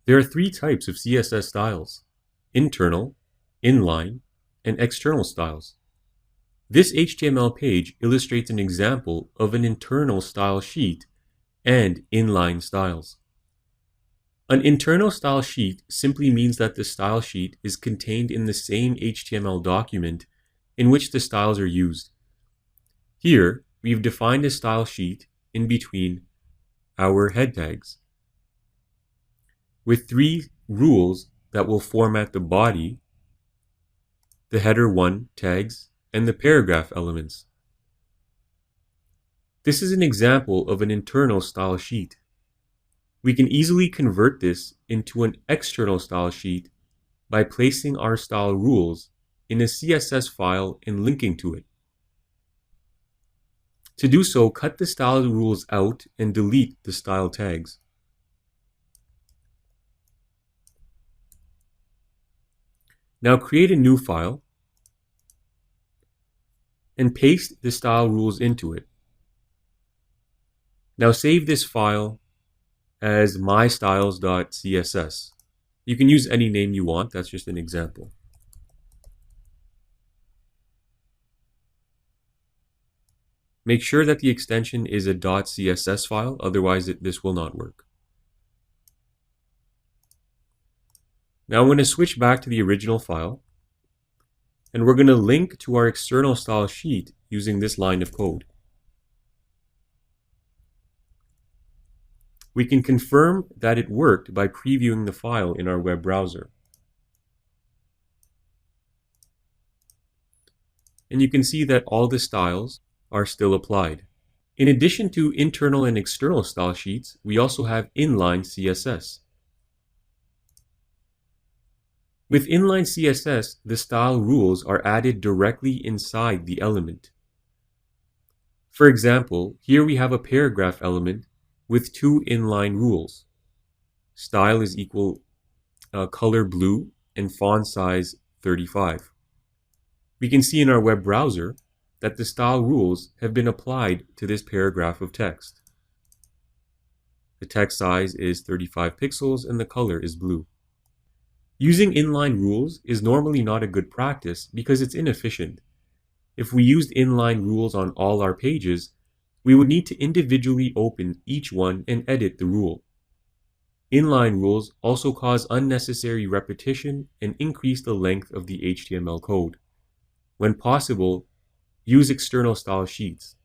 There are three types of CSS styles: internal, inline, and external styles. This HTML page illustrates an example of an internal style sheet and inline styles. An internal style sheet simply means that the style sheet is contained in the same HTML document in which the styles are used. Here, we've defined a style sheet in between our head tags, with three rules that will format the body, the header 1 tags, and the paragraph elements. This is an example of an internal style sheet. We can easily convert this into an external style sheet by placing our style rules in a CSS file and linking to it. To do so, cut the style rules out and delete the style tags. Now create a new file and paste the style rules into it. Now save this file as mystyles.css. You can use any name you want, that's just an example. Make sure that the extension is a .css file, otherwise this will not work. Now I'm going to switch back to the original file, and we're going to link to our external style sheet using this line of code. We can confirm that it worked by previewing the file in our web browser. And you can see that all the styles are still applied. In addition to internal and external style sheets, we also have inline CSS. With inline CSS, the style rules are added directly inside the element. For example, here we have a paragraph element with two inline rules. Style is equal color blue and font size 35. We can see in our web browser that the style rules have been applied to this paragraph of text. The text size is 35 pixels and the color is blue. Using inline rules is normally not a good practice because it's inefficient. If we used inline rules on all our pages, we would need to individually open each one and edit the rule. Inline rules also cause unnecessary repetition and increase the length of the HTML code. When possible, use external style sheets.